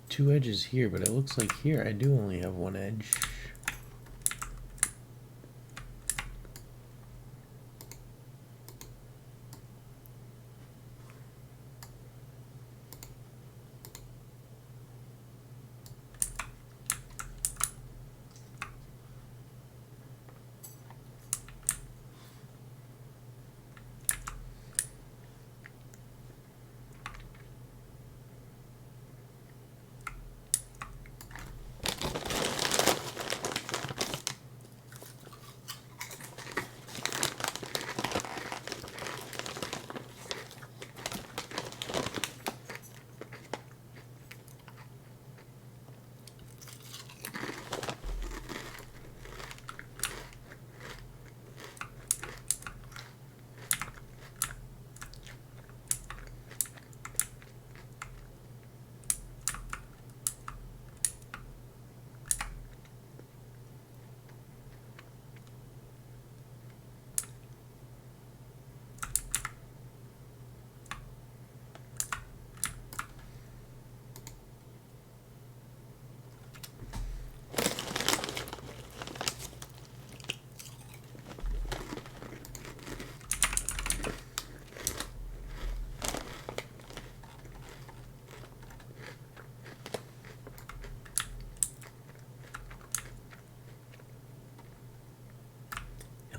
Speaker 1: two edges here, but it looks like here I do only have one edge.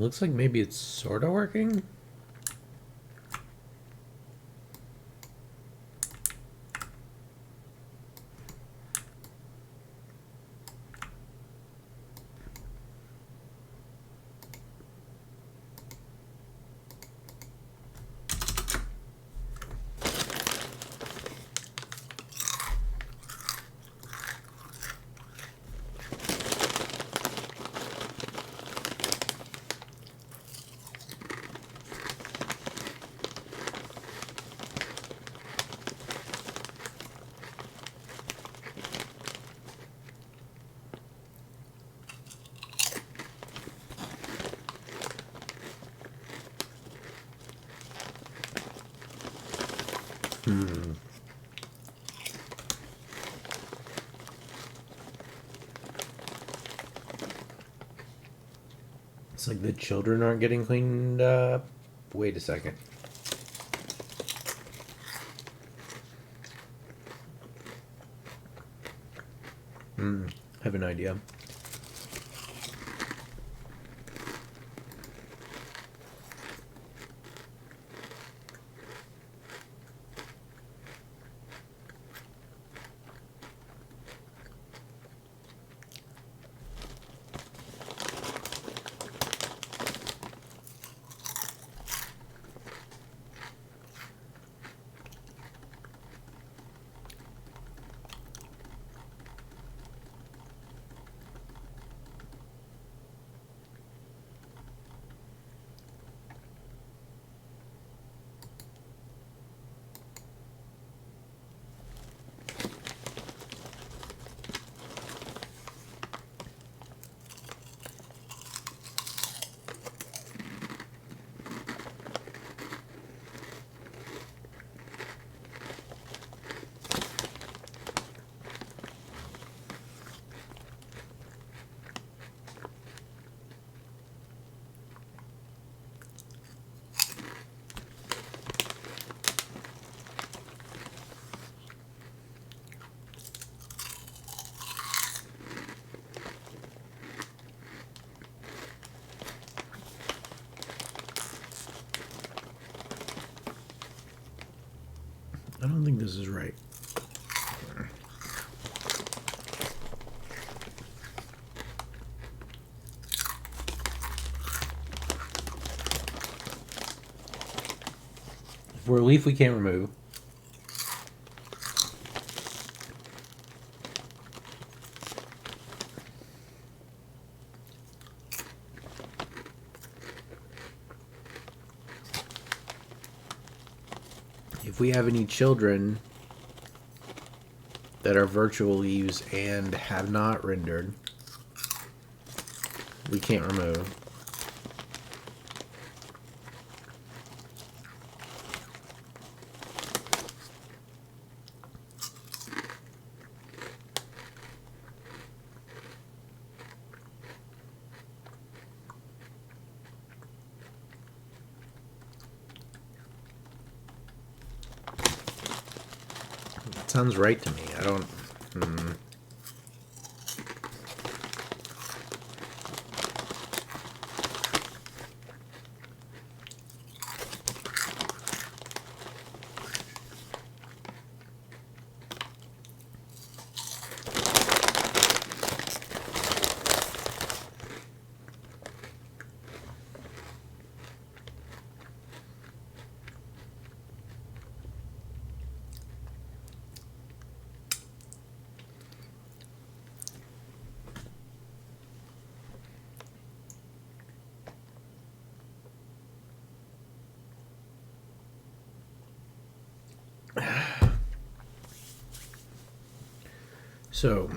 Speaker 1: looks like maybe it's sort of working. It's like the children aren't getting cleaned up. Wait a second. I have an idea. I don't think this is right. For a leaf we can't remove. If we have any children that are virtual leaves and have not rendered, we can't remove. That sounds right to me. I don't... So...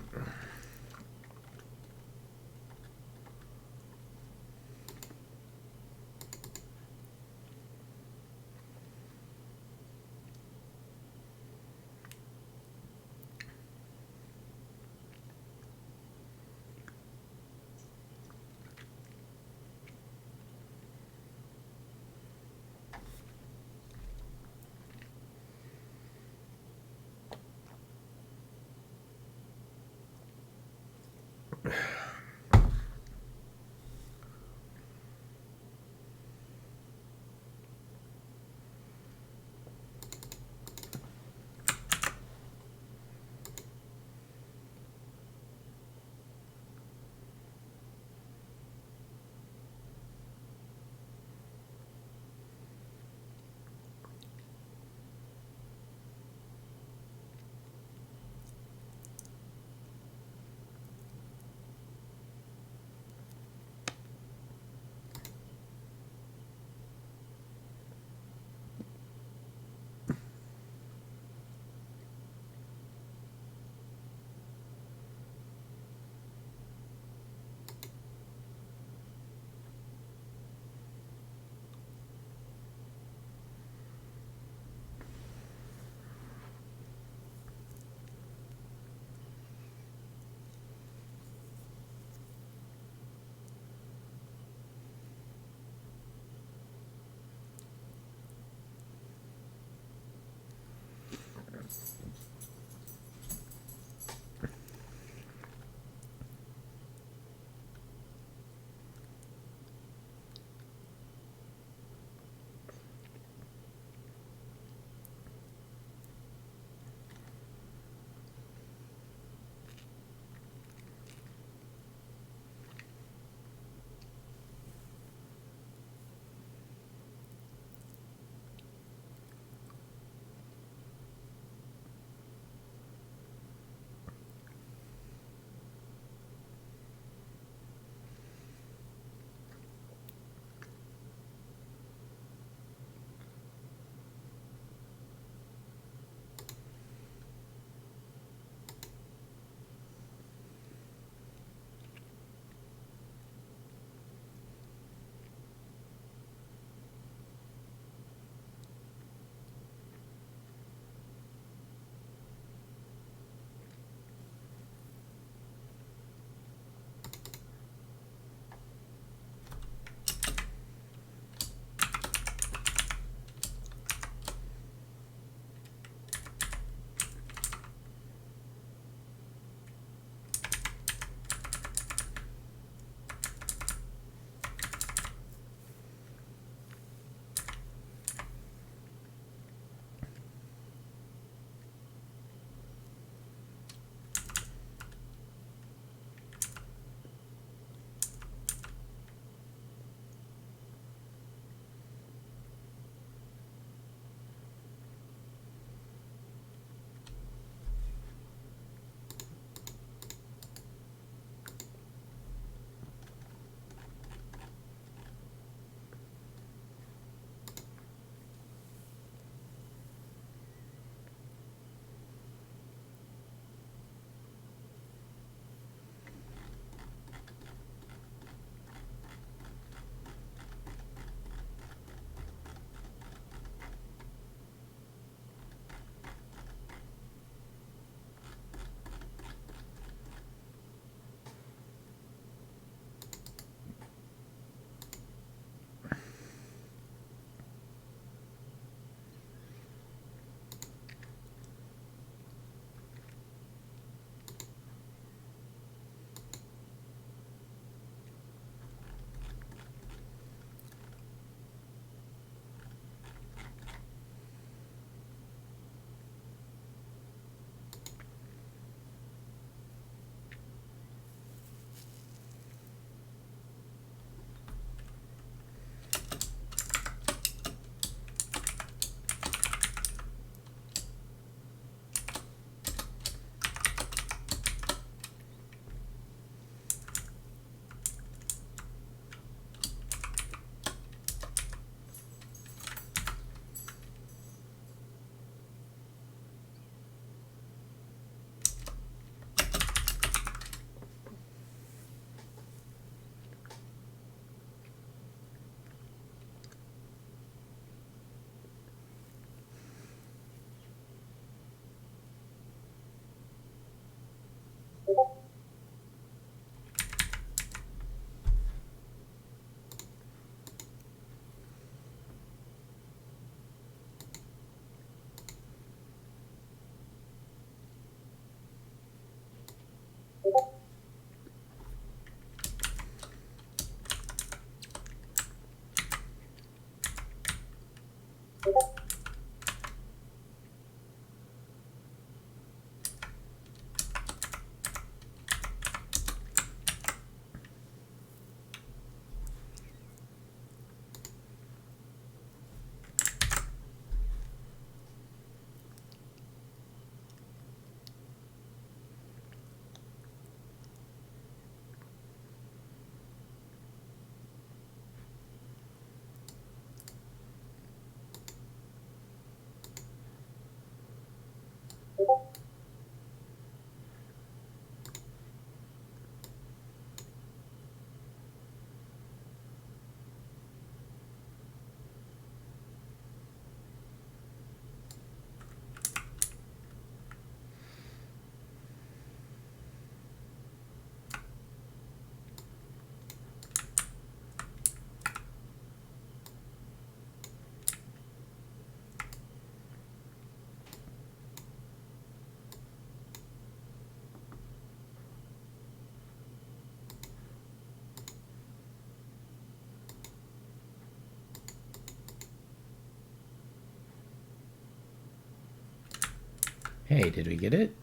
Speaker 1: Hey, did we get it?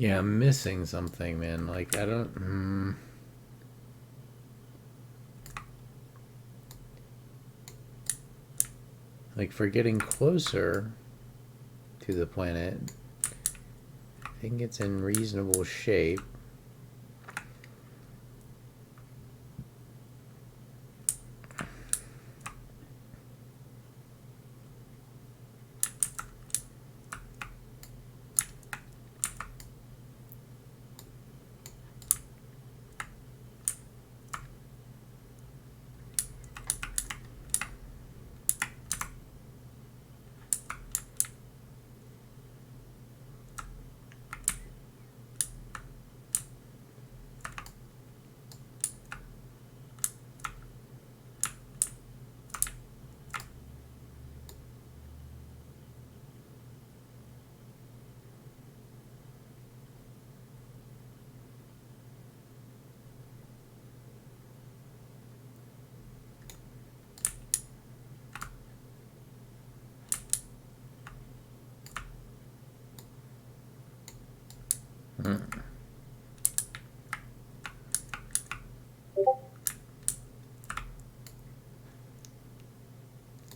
Speaker 1: Yeah, I'm missing something, man. Like, I don't... Like, for getting closer to the planet, I think it's in reasonable shape.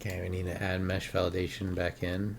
Speaker 1: Okay, we need to add mesh validation back in.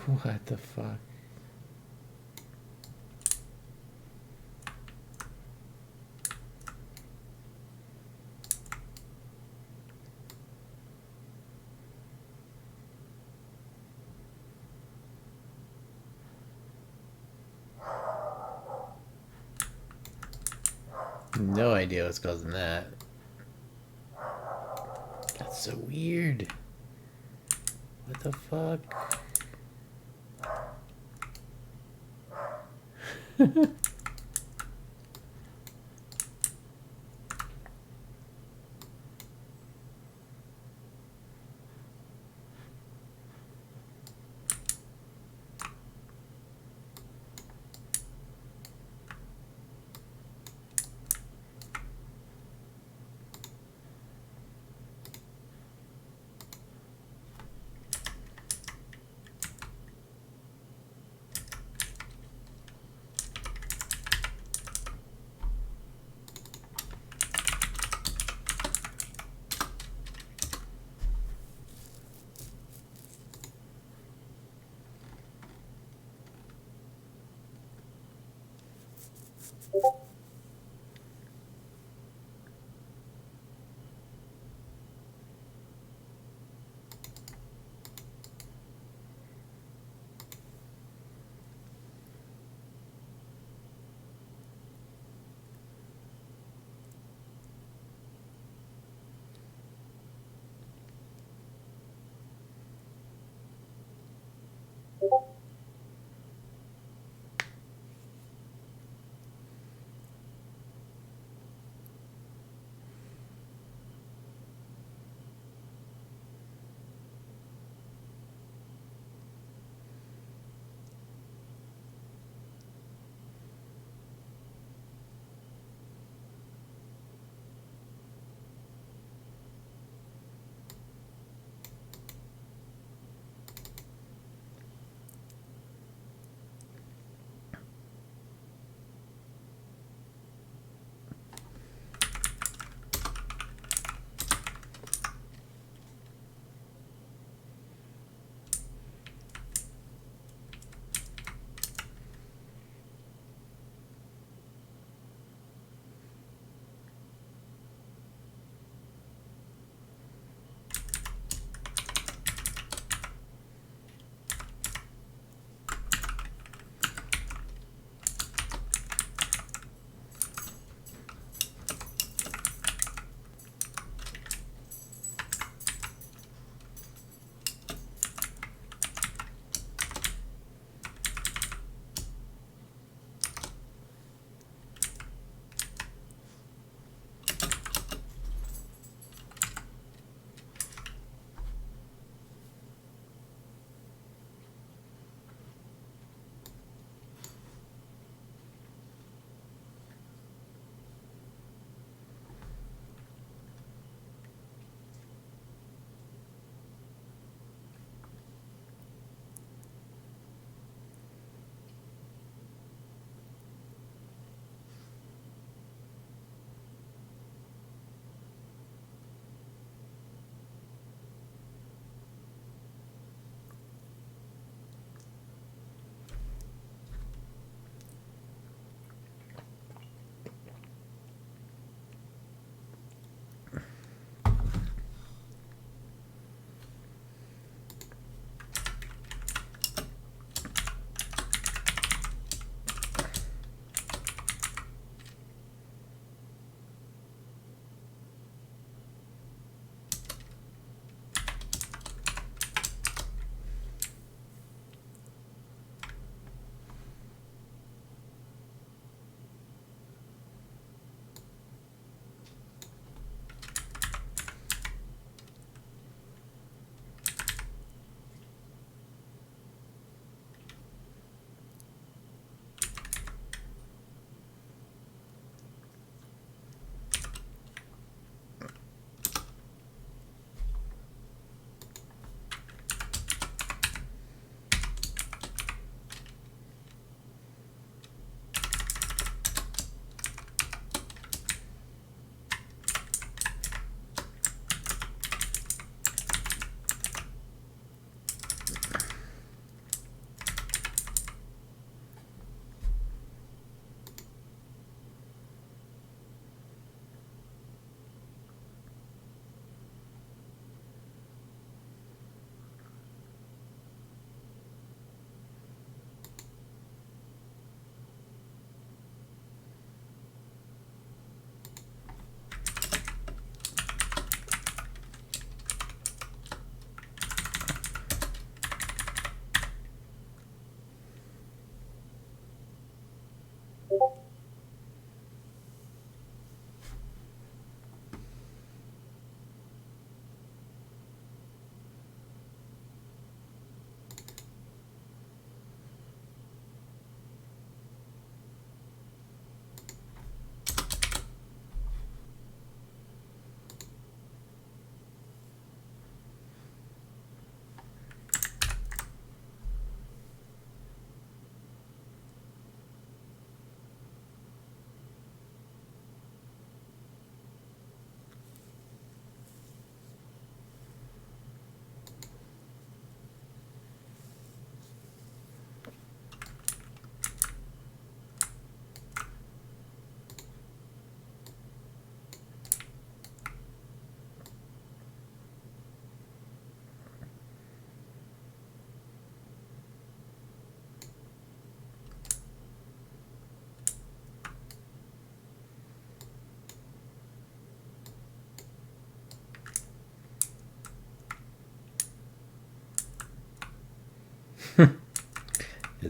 Speaker 1: What the fuck? No idea what's causing that. That's so weird. What the fuck?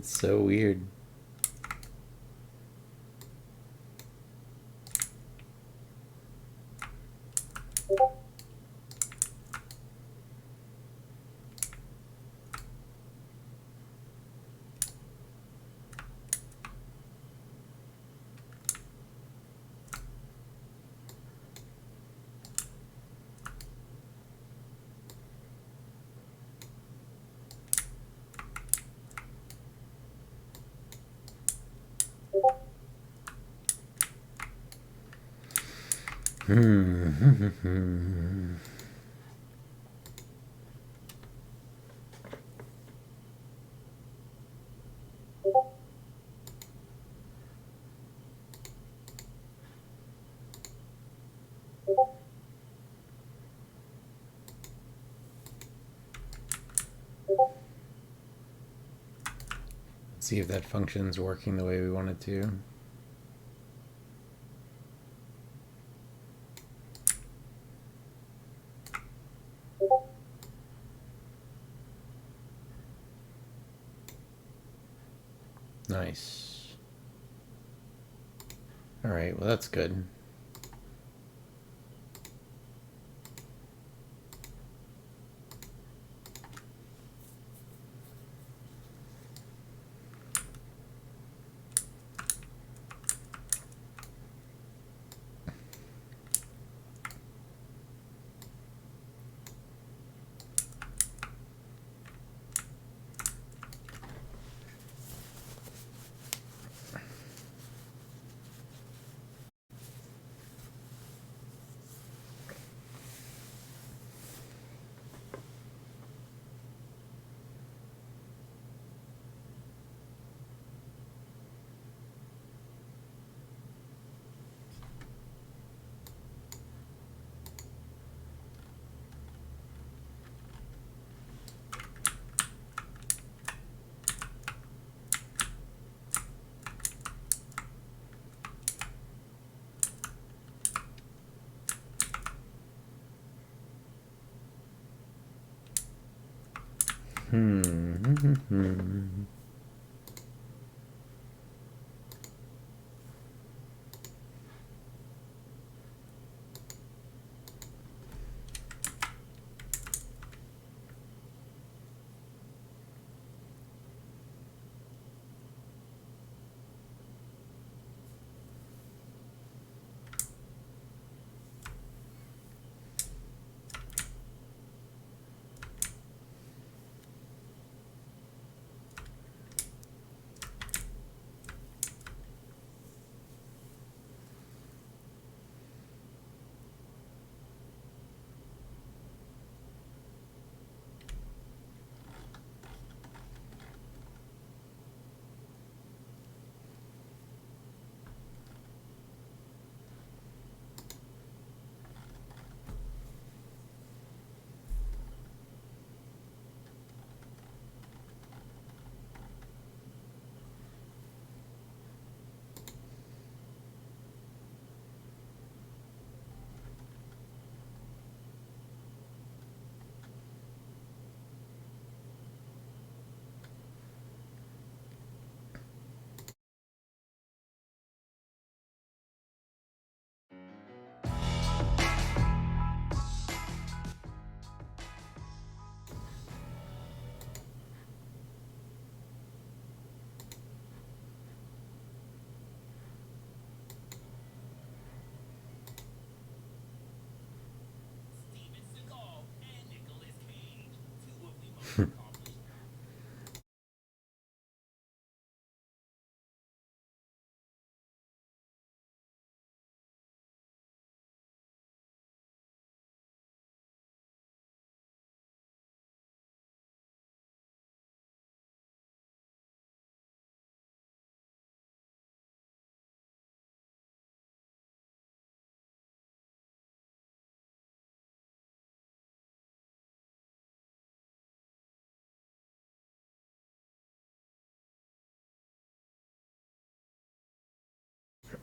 Speaker 1: It's so weird. See if that function's working the way we want it to. Nice. All right, well that's good.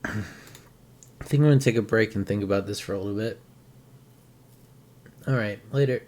Speaker 1: I think I'm gonna take a break and think about this for a little bit. All right, later.